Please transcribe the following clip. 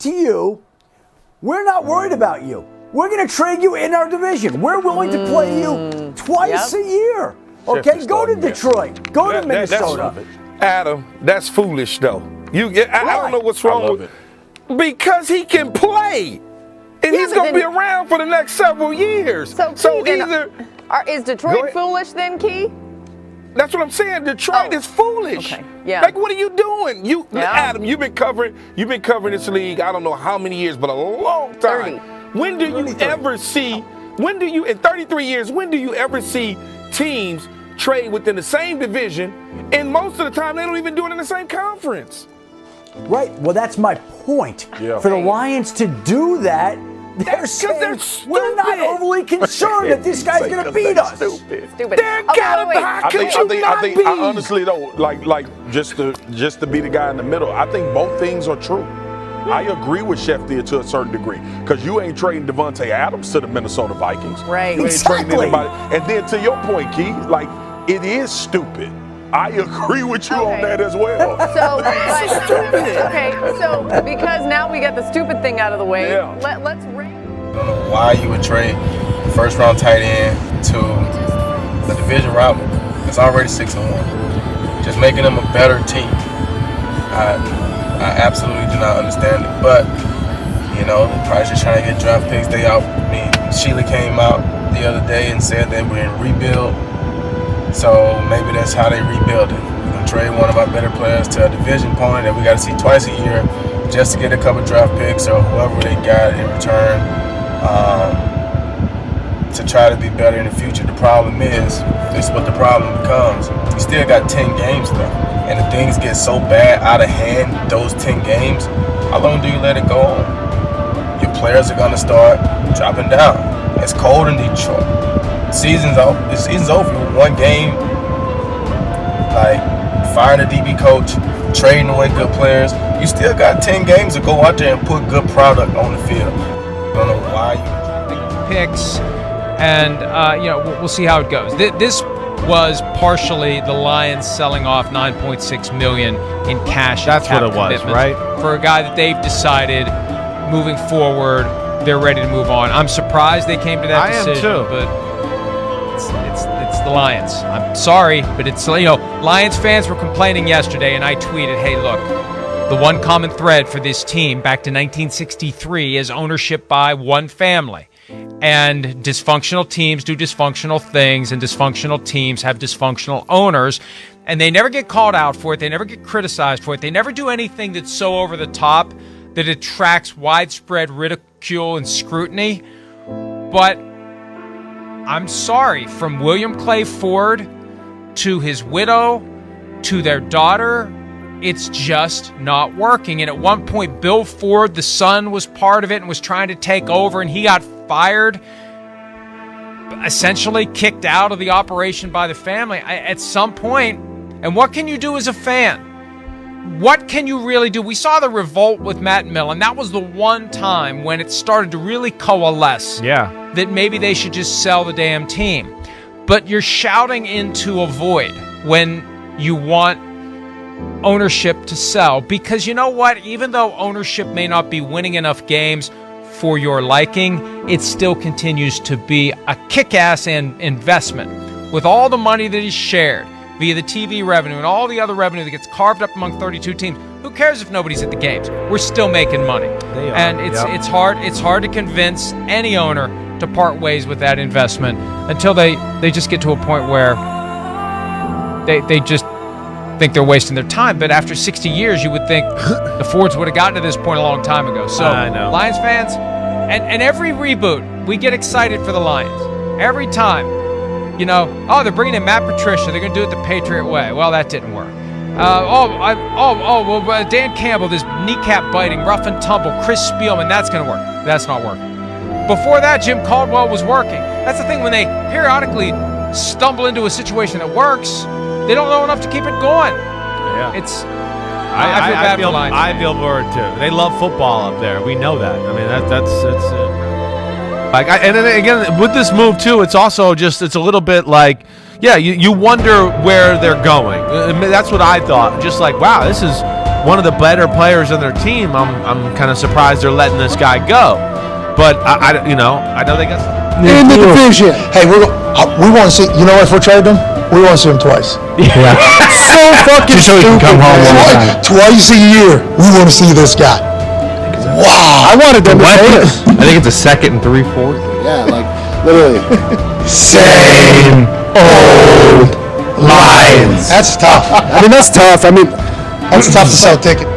to you, we're not worried about you. We're going to trade you in our division. We're willing to play you twice a year. Okay, go to Detroit. Go to Minnesota. Adam, that's foolish, though. I don't know what's wrong with it. Because he can play. And he's going to be around for the next several years. So either... Is Detroit foolish then, Key? That's what I'm saying. Detroit is foolish. Okay. Yeah. Like, what are you doing? Adam, you've been covering this league, I don't know how many years, but a long time. 30. When do you ever see, in 33 years, when do you ever see teams trade within the same division, and most of the time they don't even do it in the same conference? Right. Well, that's my point. Yeah. For the Lions to do that, we're not overly concerned that this guy's going to beat us. Stupid. I honestly don't like just to be the guy in the middle. I think both things are true. I agree with Sheffield to a certain degree because you ain't trading Devontae Adams to the Minnesota Vikings. Right. You ain't trading anybody. And then to your point, Key, like it is stupid. I agree with you on that as well. So because now we got the stupid thing out of the way, let's ring. I don't know why you would trade first round tight end to the division rival. It's already 6-1. Just making them a better team. I absolutely do not understand it. But, probably just trying to get draft picks. Sheila came out the other day and said they were in rebuild. So maybe that's how they rebuild it. We're going to trade one of our better players to a division opponent that we got to see twice a year just to get a couple draft picks or whoever they got in return to try to be better in the future. The problem is, this is what the problem becomes. You still got 10 games left. And if things get so bad, out of hand, those 10 games, how long do you let it go on? Your players are going to start dropping down. It's cold in Detroit. Season's over. The season's over. One game, like firing a DB coach, trading away good players. You still got 10 games to go out there and put good product on the field. I don't know why you picks, and we'll see how it goes. This was partially the Lions selling off $9.6 million in cash. That's what it was, right? For a guy that they've decided moving forward, they're ready to move on. I'm surprised they came to that decision, but it's the Lions. I'm sorry, but it's Lions fans were complaining yesterday, and I tweeted, "Hey, look, the one common thread for this team back to 1963 is ownership by one family." And dysfunctional teams do dysfunctional things, and dysfunctional teams have dysfunctional owners, and they never get called out for it. They never get criticized for it. They never do anything that's so over the top that attracts widespread ridicule and scrutiny. But I'm sorry, from William Clay Ford to his widow to their daughter, it's just not working. And at one point, Bill Ford, the son, was part of it and was trying to take over, and he got fired, essentially kicked out of the operation by the family. At some point, and what can you do as a fan? What can you really do? We saw the revolt with Matt Millen. That was the one time when it started to really coalesce that maybe they should just sell the damn team. But you're shouting into a void when you want ownership to sell, because you know what? Even though ownership may not be winning enough games for your liking, it still continues to be a kick-ass investment. With all the money that is shared via the TV revenue and all the other revenue that gets carved up among 32 teams, who cares if nobody's at the games? We're still making money. And it's hard to convince any owner to part ways with that investment until they just get to a point where they just think they're wasting their time. But after 60 years, you would think the Fords would have gotten to this point a long time ago. So Lions fans, and every reboot, we get excited for the Lions. Every time. They're bringing in Matt Patricia. They're going to do it the Patriot way. Well, that didn't work. Dan Campbell, this kneecap biting, rough and tumble, Chris Spielman, that's going to work. That's not working. Before that, Jim Caldwell was working. That's the thing, when they periodically stumble into a situation that works, they don't know enough to keep it going. Yeah. I feel bad for Lions. I feel worried too. They love football up there. We know that. I mean, that's and then again with this move too, it's also just it's a little bit like, you wonder where they're going. That's what I thought. Just like, wow, this is one of the better players on their team. I'm kind of surprised they're letting this guy go. But I know they got in the division. Hey, we want to see. You know, if we're trading him, we want to see him twice. Yeah. So fucking Just so he can come home one time. Twice a year, we want to see this guy. Wow. I wanted them to trade him. I think it's a second and 3/4. Yeah, like literally. Same old Lions. That's tough. I mean, that's tough. I mean, That's tough to sell tickets.